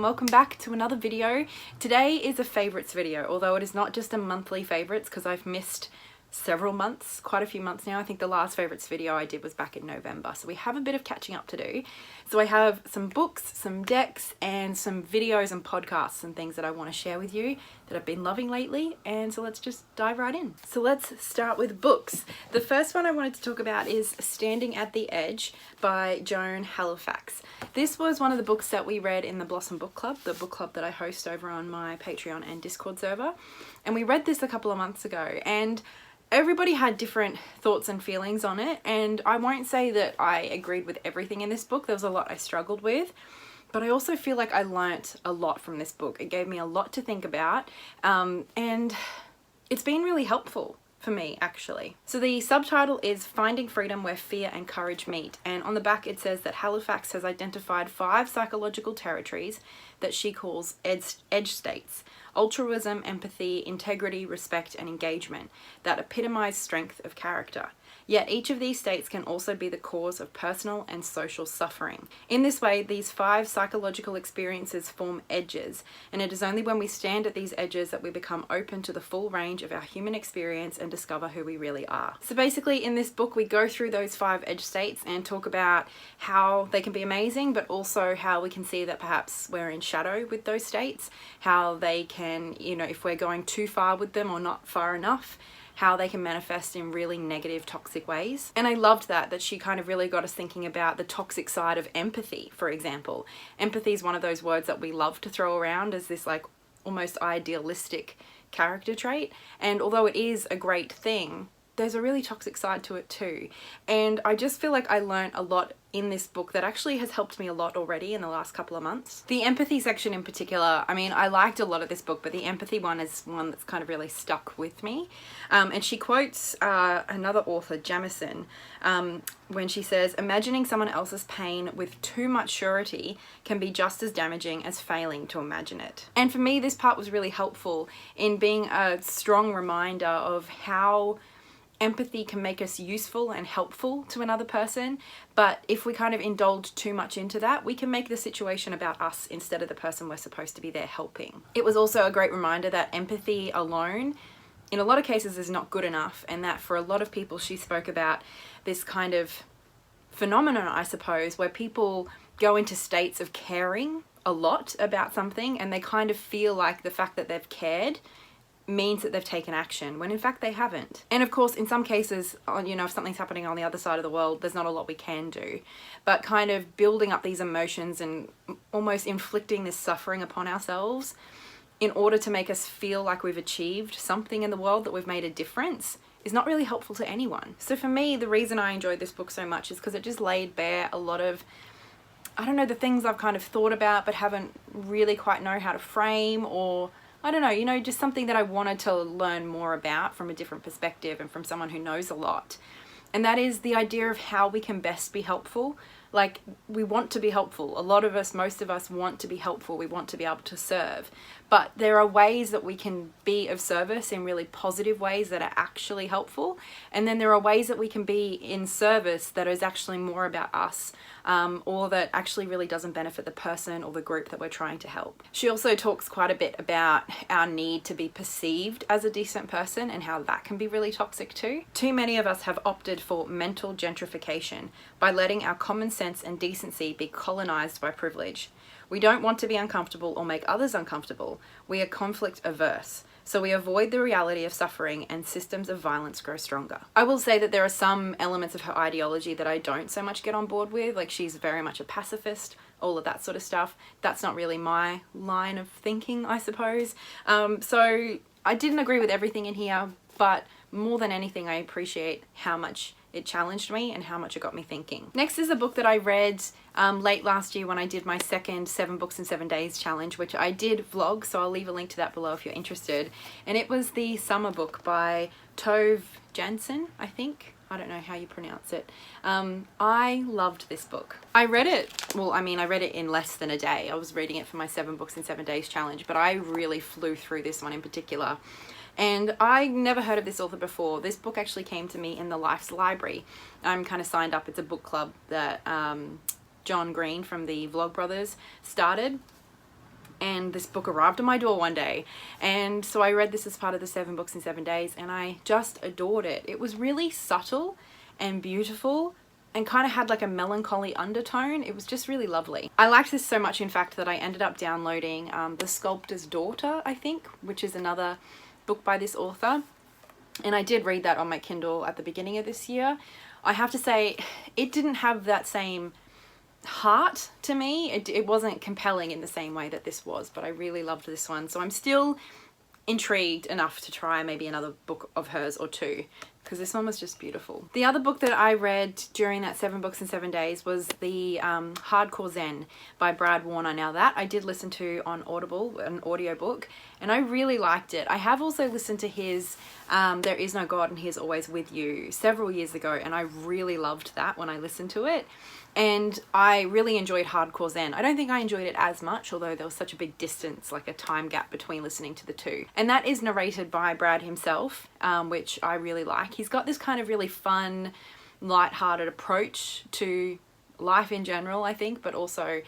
and welcome back to another video. Today is a favourites video, although it is not just a monthly favourites because I've missed several months, quite a few months now. I think the last favourites video I did was back in November, so we have a bit of catching up to do. So I have some books, some decks, and some videos and podcasts and things that I want to share with you that I've been loving lately, and so let's just dive right in. So let's start with books. The first one I wanted to talk about is Standing at the Edge by Joan Halifax. This was one of the books that we read in the Blossom Book Club, the book club that I host over on my Patreon and Discord server, and we read this a couple of months ago, and everybody had different thoughts and feelings on it, and I won't say that I agreed with everything in this book. There was a lot I struggled with, but I also feel like I learnt a lot from this book. It gave me a lot to think about, and it's been really helpful for me, actually. So the subtitle is Finding Freedom Where Fear and Courage Meet, and on the back it says that Halifax has identified 5 psychological territories that she calls edge states: altruism, empathy, integrity, respect, and engagement that epitomize strength of character. Yet each of these states can also be the cause of personal and social suffering. In this way, these 5 psychological experiences form edges, and it is only when we stand at these edges that we become open to the full range of our human experience and discover who we really are. So basically in this book we go through those 5 edge states and talk about how they can be amazing, but also how we can see that perhaps we're in shadow with those states, how they can, you know, if we're going too far with them or not far enough, how they can manifest in really negative, toxic ways. And I loved that she kind of really got us thinking about the toxic side of empathy, for example. Empathy is one of those words that we love to throw around as this like almost idealistic character trait. And although it is a great thing, there's a really toxic side to it too. And I just feel like I learned a lot in this book that actually has helped me a lot already in the last couple of months. The empathy section in particular, I mean, I liked a lot of this book, but the empathy one is one that's kind of really stuck with me. And she quotes another author, Jansson, when she says, imagining someone else's pain with too much surety can be just as damaging as failing to imagine it. And for me, this part was really helpful in being a strong reminder of how empathy can make us useful and helpful to another person, but if we kind of indulge too much into that, we can make the situation about us instead of the person we're supposed to be there helping. It was also a great reminder that empathy alone in a lot of cases is not good enough, and that for a lot of people, she spoke about this kind of phenomenon, I suppose, where people go into states of caring a lot about something, and they kind of feel like the fact that they've cared means that they've taken action, when in fact they haven't. And of course, in some cases, you know, if something's happening on the other side of the world, there's not a lot we can do. But kind of building up these emotions and almost inflicting this suffering upon ourselves in order to make us feel like we've achieved something in the world, that we've made a difference, is not really helpful to anyone. So for me, the reason I enjoyed this book so much is because it just laid bare a lot of, I don't know, the things I've kind of thought about but haven't really quite know how to frame, or I don't know, you know, just something that I wanted to learn more about from a different perspective and from someone who knows a lot. And that is the idea of how we can best be helpful. Like, we want to be helpful. A lot of us, most of us want to be helpful. We want to be able to serve. But there are ways that we can be of service in really positive ways that are actually helpful. And then there are ways that we can be in service that is actually more about us, or that actually really doesn't benefit the person or the group that we're trying to help. She also talks quite a bit about our need to be perceived as a decent person and how that can be really toxic too. Too many of us have opted for mental gentrification by letting our common sense and decency be colonized by privilege. We don't want to be uncomfortable or make others uncomfortable. We are conflict averse, so we avoid the reality of suffering, and systems of violence grow stronger. I will say that there are some elements of her ideology that I don't so much get on board with, like she's very much a pacifist, all of that sort of stuff. That's not really my line of thinking, I suppose. So I didn't agree with everything in here, but more than anything, I appreciate how much it challenged me and how much it got me thinking. Next is a book that I read late last year when I did my second 7 books in 7 days challenge, which I did vlog, so I'll leave a link to that below if you're interested. And it was the summer book by Tove Jansson, I think. I don't know how you pronounce it. I loved this book. I read it, well, I mean, I read it in less than a day. I was reading it for my 7 books in 7 days challenge, but I really flew through this one in particular. And I never heard of this author before. This book actually came to me in the Life's Library. I'm kind of signed up. It's a book club that John Green from the Vlogbrothers started. and this book arrived on my door one day, and so I read this as part of the 7 books in 7 days, and I just adored it. It was really subtle and beautiful and kind of had like a melancholy undertone. It was just really lovely. I liked this so much, in fact, that I ended up downloading The Sculptor's Daughter, I think, which is another book by this author, and I did read that on my Kindle at the beginning of this year. I have to say, it didn't have that same heart to me. It wasn't compelling in the same way that this was, but I really loved this one, so I'm still intrigued enough to try maybe another book of hers or two, because this one was just beautiful. The other book that I read during that 7 books in 7 days was the Hardcore Zen by Brad Warner. Now that I did listen to on Audible, an audiobook, and I really liked it. I have also listened to his There Is No God and He Is Always With You several years ago, and I really loved that when I listened to it. And I really enjoyed Hardcore Zen. I don't think I enjoyed it as much, although there was such a big distance, like a time gap between listening to the two. And that is narrated by Brad himself, which I really like. He's got this kind of really fun, light-hearted approach to life in general, I think, but also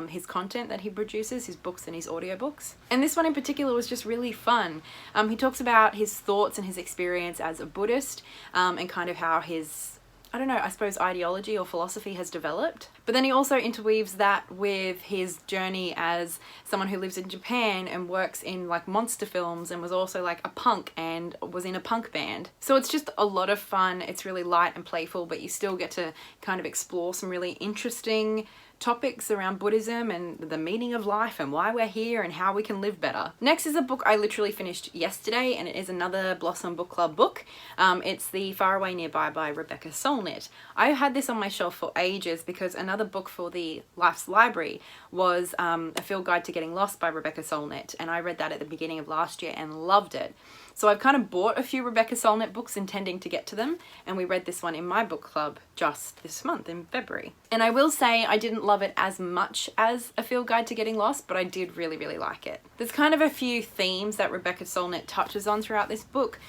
his content that he produces, his books and his audiobooks. And this one in particular was just really fun. He talks about his thoughts and his experience as a Buddhist, and kind of how his, I don't know, I suppose ideology or philosophy has developed. But then he also interweaves that with his journey as someone who lives in Japan and works in like monster films, and was also like a punk and was in a punk band. So it's just a lot of fun. It's really light and playful, but you still get to kind of explore some really interesting topics around Buddhism and the meaning of life and why we're here and how we can live better. Next is a book I literally finished yesterday, and it is another Blossom Book Club book. It's the Faraway Nearby by Rebecca Solnit. I had this on my shelf for ages because another book for the Life's Library was A Field Guide to Getting Lost by Rebecca Solnit, and I read that at the beginning of last year and loved it. So I've kind of bought a few Rebecca Solnit books intending to get to them, and we read this one in my book club just this month in February. And I will say I didn't love it as much as A Field Guide to Getting Lost, but I did really, really like it. There's kind of a few themes that Rebecca Solnit touches on throughout this book.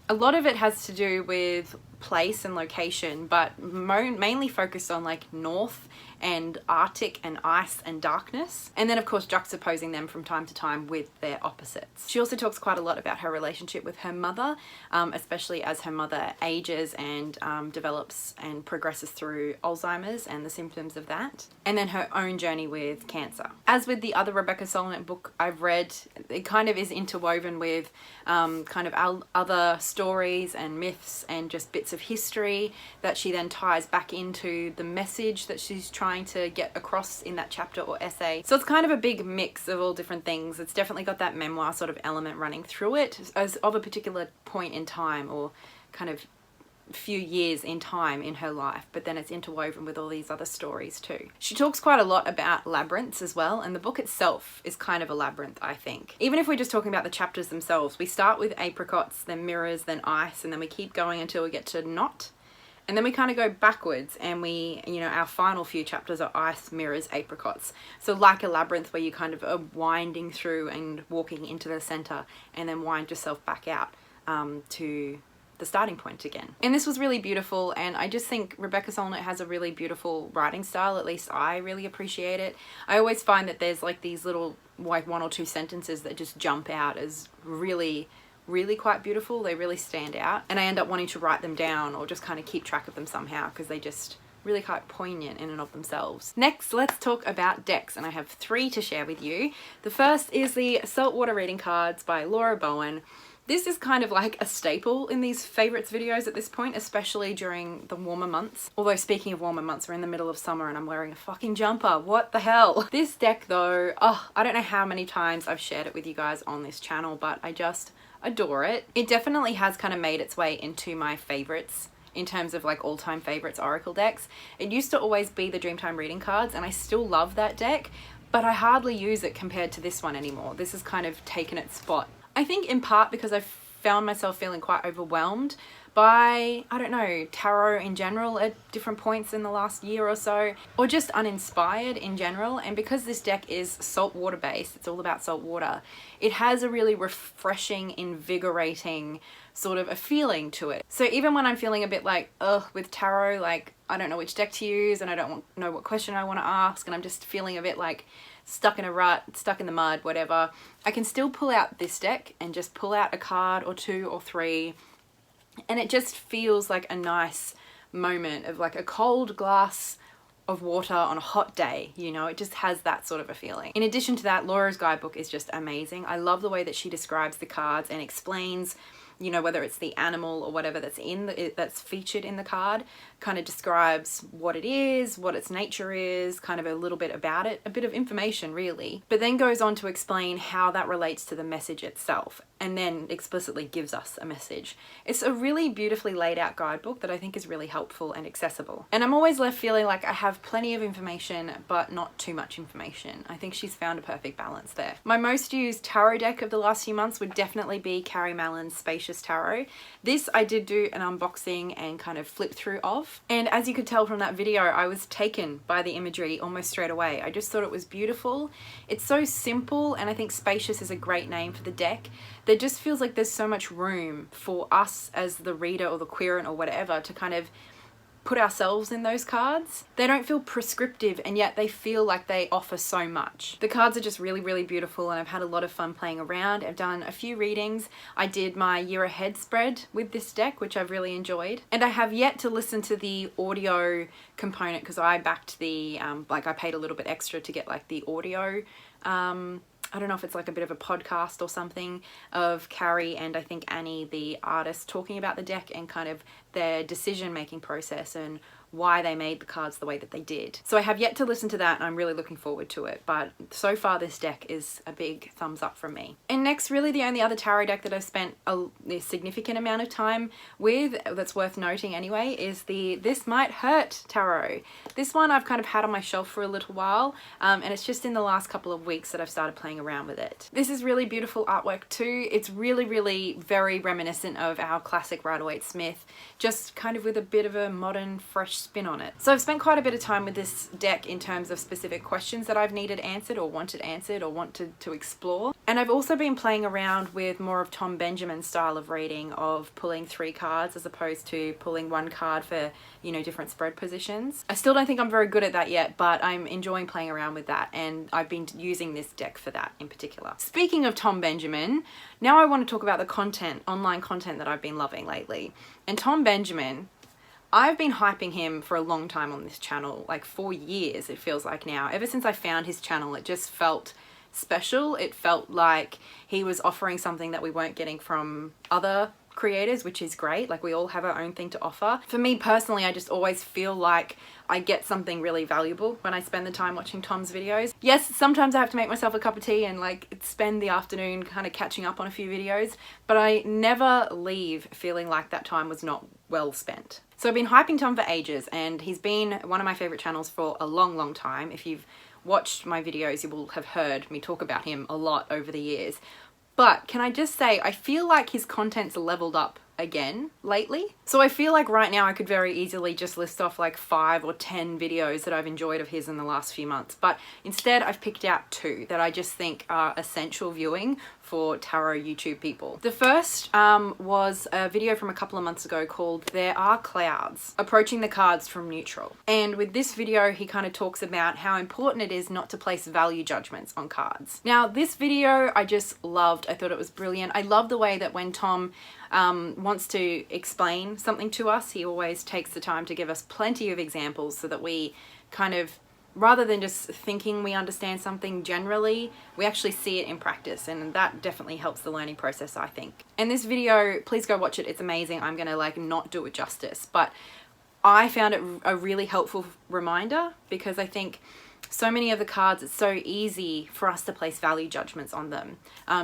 A lot of it has to do with place and location, but mainly focused on like north and Arctic and ice and darkness, and then of course juxtaposing them from time to time with their opposites. She also talks quite a lot about her relationship with her mother, especially as her mother ages and develops and progresses through Alzheimer's and the symptoms of that, and then her own journey with cancer. As with the other Rebecca Solnit book I've read, it kind of is interwoven with kind of other stories and myths and just bits of history that she then ties back into the message that she's trying to get across in that chapter or essay. So it's kind of a big mix of all different things. It's definitely got that memoir sort of element running through it as of a particular point in time, or kind of few years in time in her life, but then it's interwoven with all these other stories too. She talks quite a lot about labyrinths as well, and the book itself is kind of a labyrinth, I think. Even if we're just talking about the chapters themselves, we start with apricots, then mirrors, then ice, and then we keep going until we get to knot. And then we kind of go backwards, and we, you know, our final few chapters are ice, mirrors, apricots. So like a labyrinth where you kind of are winding through and walking into the center, and then wind yourself back out to the starting point again. And this was really beautiful, and I just think Rebecca Solnit has a really beautiful writing style. At least I really appreciate it. I always find that there's like these little, like 1 or 2 sentences that just jump out as really quite beautiful. They really stand out, and I end up wanting to write them down or just kind of keep track of them somehow, because they just really quite poignant in and of themselves. Next, let's talk about decks, and I have 3 to share with you. The first is the Saltwater reading cards by Laura Bowen. This is kind of like a staple in these favorites videos at this point, especially during the warmer months. Although speaking of warmer months, we're in the middle of summer and I'm wearing a fucking jumper. What the hell? This deck though, oh, I don't know how many times I've shared it with you guys on this channel, but I just adore it. It definitely has kind of made its way into my favorites in terms of like all-time favorites Oracle decks. It used to always be the Dreamtime reading cards, and I still love that deck, but I hardly use it compared to this one anymore. This has kind of taken its spot. I think in part because I've found myself feeling quite overwhelmed by, I don't know, tarot in general at different points in the last year or so, or just uninspired in general. And because this deck is saltwater based, it's all about salt water, it has a really refreshing, invigorating sort of a feeling to it. So even when I'm feeling a bit like, ugh, with tarot, like I don't know which deck to use and I don't know what question I want to ask, and I'm just feeling a bit like stuck in a rut, stuck in the mud, whatever, I can still pull out this deck and just pull out a card or two or three, and it just feels like a nice moment of like a cold glass of water on a hot day, you know. It just has that sort of a feeling. In addition to that, Laura's guidebook is just amazing. I love the way that she describes the cards and explains, you know, whether it's the animal or whatever that's that's featured in the card, kind of describes what it is, what its nature is, kind of a little bit about it, a bit of information really, but then goes on to explain how that relates to the message itself, and then explicitly gives us a message. It's a really beautifully laid out guidebook that I think is really helpful and accessible. And I'm always left feeling like I have plenty of information, but not too much information. I think she's found a perfect balance there. My most used tarot deck of the last few months would definitely be Carrie Mallon's Spacious Tarot. This I did do an unboxing and kind of flip through of. And as you could tell from that video, I was taken by the imagery almost straight away. I just thought it was beautiful. It's so simple, and I think Spacious is a great name for the deck. There just feels like there's so much room for us as the reader or the querent or whatever to kind of put ourselves in those cards. They don't feel prescriptive, and yet they feel like they offer so much. The cards are just really, really beautiful, and I've had a lot of fun playing around. I've done a few readings. I did my year ahead spread with this deck, which I've really enjoyed. And I have yet to listen to the audio component because I backed the, like I paid a little bit extra to get like the audio, I don't know if it's like a bit of a podcast or something of Carrie and I think Annie, the artist, talking about the deck and kind of their decision-making process and why they made the cards the way that they did. So I have yet to listen to that, and I'm really looking forward to it, but so far this deck is a big thumbs up from me. And next, really the only other tarot deck that I've spent a significant amount of time with, that's worth noting anyway, is the This Might Hurt Tarot. This one I've kind of had on my shelf for a little while, and it's just in the last couple of weeks that I've started playing around with it. This is really beautiful artwork too. It's really very reminiscent of our classic Rider-Waite-Smith, just kind of with a bit of a modern, fresh spin on it. So I've spent quite a bit of time with this deck in terms of specific questions that I've needed answered or wanted to explore. And I've also been playing around with more of Tom Benjamin's style of reading, of pulling 3 cards as opposed to pulling 1 card for, you know, different spread positions. I still don't think I'm very good at that yet, but I'm enjoying playing around with that, and I've been using this deck for that in particular. Speaking of Tom Benjamin, now I want to talk about the content, online content that I've been loving lately. And Tom Benjamin, I've been hyping him for a long time on this channel, like 4 years it feels like now. Ever since I found his channel, it just felt special. It felt like he was offering something that we weren't getting from other creators, which is great. Like, we all have our own thing to offer. For me personally, I just always feel like I get something really valuable when I spend the time watching Tom's videos. Yes, sometimes I have to make myself a cup of tea and like spend the afternoon kind of catching up on a few videos, but I never leave feeling like that time was not well spent. So I've been hyping Tom for ages, and he's been one of my favorite channels for a long time. If you've watched my videos, you will have heard me talk about him a lot over the years. But can I just say, I feel like his content's leveled up again lately. So I feel like right now I could very easily just list off like 5 or 10 videos that I've enjoyed of his in the last few months, but instead I've picked out 2 that I just think are essential viewing for tarot YouTube people. The first was a video from a couple of months ago called There Are Clouds, Approaching the Cards from Neutral. And with this video, he kind of talks about how important it is not to place value judgments on cards. Now, this video I just loved. I thought it was brilliant. I love the way that when Tom wants to explain something to us, he always takes the time to give us plenty of examples so that we kind of, rather than just thinking we understand something generally, we actually see it in practice, and that definitely helps the learning process, I think. And this video, please go watch it, it's amazing. I'm gonna like not do it justice, but I found it a really helpful reminder, because I think so many of the cards, it's so easy for us to place value judgments on them,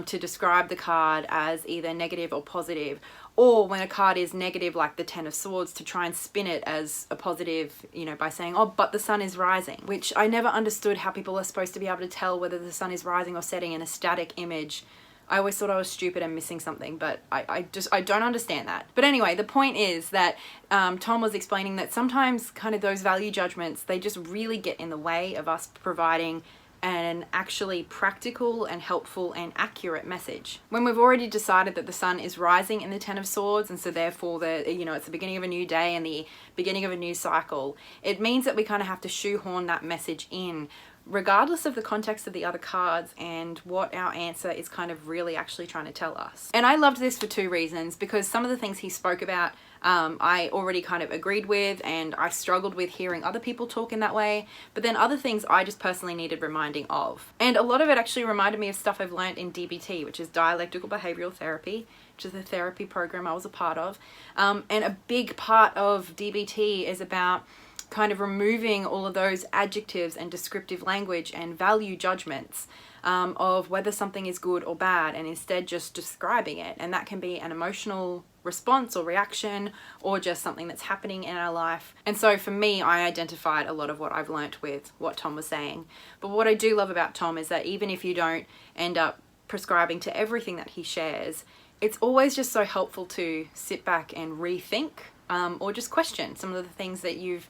to describe the card as either negative or positive, or when a card is negative, like the 10 of Swords, to try and spin it as a positive, you know, by saying, oh, but the sun is rising, which I never understood how people are supposed to be able to tell whether the sun is rising or setting in a static image I always thought I was stupid and missing something, but I don't understand that. But anyway, the point is that Tom was explaining that sometimes kind of those value judgments, they just really get in the way of us providing an actually practical and helpful and accurate message. When we've already decided that the sun is rising in the Ten of Swords, and so therefore it's the beginning of a new day and the beginning of a new cycle, it means that we kind of have to shoehorn that message in, regardless of the context of the other cards and what our answer is kind of really actually trying to tell us. And I loved this for two reasons, because some of the things he spoke about I already kind of agreed with, and I struggled with hearing other people talk in that way, but then other things I just personally needed reminding of. And a lot of it actually reminded me of stuff I've learned in DBT, which is Dialectical Behavioral Therapy, which is the therapy program I was a part of. And a big part of DBT is about kind of removing all of those adjectives and descriptive language and value judgments of whether something is good or bad, and instead just describing it. And that can be an emotional response or reaction, or just something that's happening in our life. And so for me, I identified a lot of what I've learnt with what Tom was saying. But what I do love about Tom is that even if you don't end up prescribing to everything that he shares, it's always just so helpful to sit back and rethink or just question some of the things that you've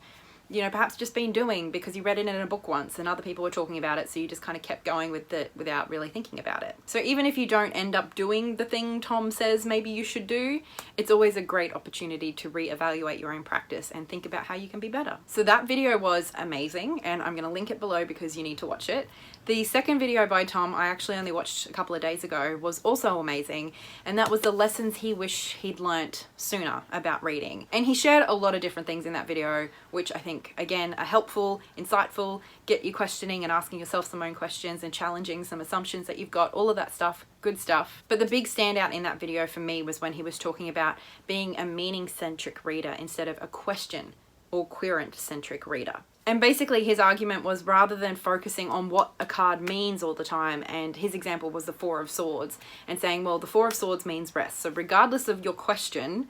perhaps just been doing because you read it in a book once and other people were talking about it, so you just kind of kept going with it without really thinking about it. So even if you don't end up doing the thing Tom says maybe you should do, it's always a great opportunity to reevaluate your own practice and think about how you can be better. So that video was amazing, and I'm going to link it below because you need to watch it. The second video by Tom, I actually only watched a couple of days ago, was also amazing, and that was the lessons he wished he'd learnt sooner about reading. And he shared a lot of different things in that video, which I think, again, are helpful, insightful, get you questioning and asking yourself some own questions and challenging some assumptions that you've got, all of that stuff, good stuff. But the big standout in that video for me was when he was talking about being a meaning-centric reader instead of a question or querent-centric reader. And basically his argument was, rather than focusing on what a card means all the time, and his example was the Four of Swords, and saying, well, the Four of Swords means rest. So regardless of your question,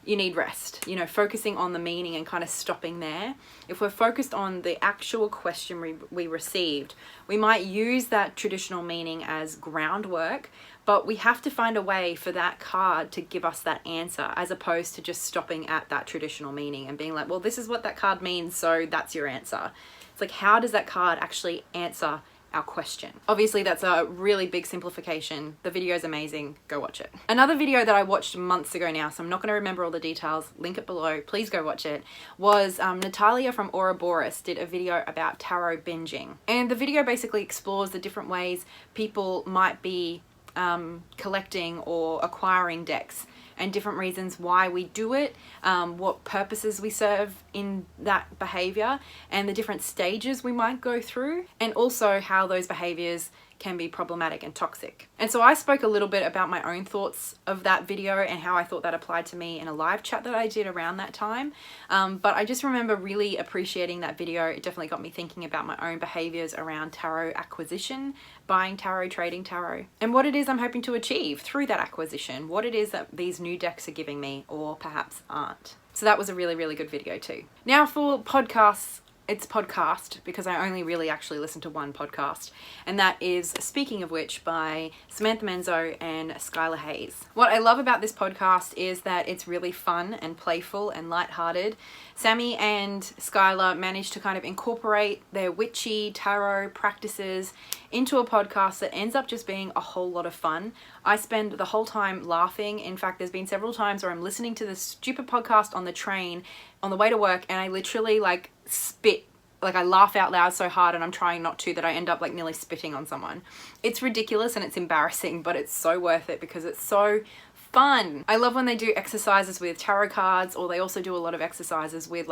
you need rest. Focusing on the meaning and kind of stopping there. If we're focused on the actual question we received, we might use that traditional meaning as groundwork, but we have to find a way for that card to give us that answer, as opposed to just stopping at that traditional meaning and being like, well, this is what that card means, so that's your answer. It's like, how does that card actually answer our question? Obviously that's a really big simplification. The video is amazing, go watch it. Another video that I watched months ago now, so I'm not going to remember all the details, link it below, please go watch it, was Natalia from Ouroboros did a video about tarot binging. And the video basically explores the different ways people might be collecting or acquiring decks, and different reasons why we do it, what purposes we serve in that behavior, and the different stages we might go through, and also how those behaviors can be problematic and toxic. And so I spoke a little bit about my own thoughts of that video and how I thought that applied to me in a live chat that I did around that time. But I just remember really appreciating that video. It definitely got me thinking about my own behaviors around tarot acquisition, buying tarot, trading tarot, and what it is I'm hoping to achieve through that acquisition, what it is that these new decks are giving me or perhaps aren't. So that was a really, really good video too. Now for podcasts, it's podcast because I only really actually listen to one podcast, and that is Speaking of Which by Samantha Menzo and Skylar Hayes. What I love about this podcast is that it's really fun and playful and lighthearted. Sammy and Skylar managed to kind of incorporate their witchy tarot practices into a podcast that ends up just being a whole lot of fun. I spend the whole time laughing. In fact, there's been several times where I'm listening to this stupid podcast on the train on the way to work, and I literally spit, I laugh out loud so hard, and I'm trying not to, that I end up nearly spitting on someone. It's ridiculous and it's embarrassing, but it's so worth it because it's so fun. I love when they do exercises with tarot cards, or they also do a lot of exercises with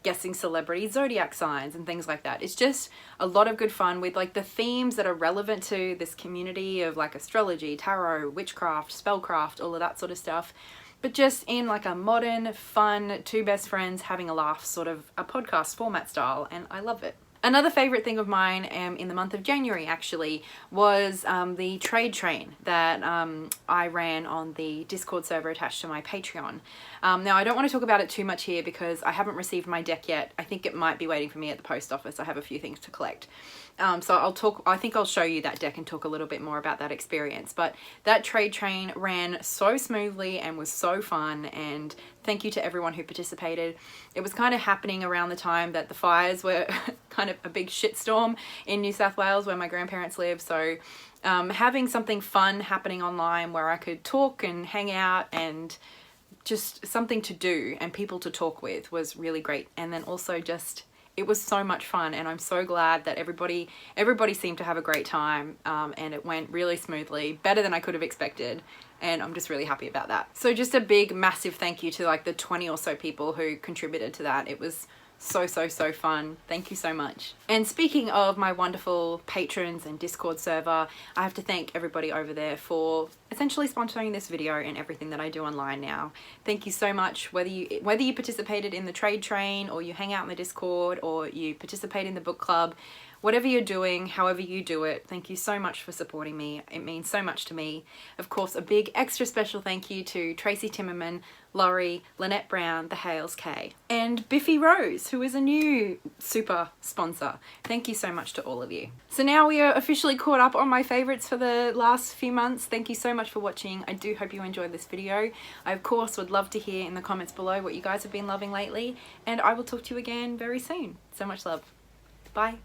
guessing celebrity zodiac signs and things like that. It's just a lot of good fun with the themes that are relevant to this community of astrology, tarot, witchcraft, spellcraft, all of that sort of stuff. But just in a modern, fun, two best friends having a laugh sort of a podcast format style, and I love it. Another favorite thing of mine in the month of January actually was the trade train that I ran on the Discord server attached to my Patreon. Now I don't want to talk about it too much here because I haven't received my deck yet. I think it might be waiting for me at the post office. I have a few things to collect. So I think I'll show you that deck and talk a little bit more about that experience. But that trade train ran so smoothly and was so fun, and thank you to everyone who participated. It was kind of happening around the time that the fires were kind of a big shitstorm in New South Wales where my grandparents live. So having something fun happening online where I could talk and hang out and just something to do and people to talk with was really great. And then also just, it was so much fun, and I'm so glad that everybody seemed to have a great time, and it went really smoothly, better than I could have expected, and I'm just really happy about that. So just a big massive thank you to like the 20 or so people who contributed to that. It was so fun. Thank you so much. And speaking of my wonderful patrons and Discord server, I have to thank everybody over there for essentially sponsoring this video and everything that I do online now. Thank you so much, whether you participated in the trade train, or you hang out in the Discord, or you participate in the book club. Whatever you're doing, however you do it, thank you so much for supporting me. It means so much to me. Of course, a big extra special thank you to Tracy Timmerman, Laurie, Lynette Brown, the Hales K, and Biffy Rose, who is a new super sponsor. Thank you so much to all of you. So now we are officially caught up on my favorites for the last few months. Thank you so much for watching. I do hope you enjoyed this video. I of course would love to hear in the comments below what you guys have been loving lately, and I will talk to you again very soon. So much love. Bye.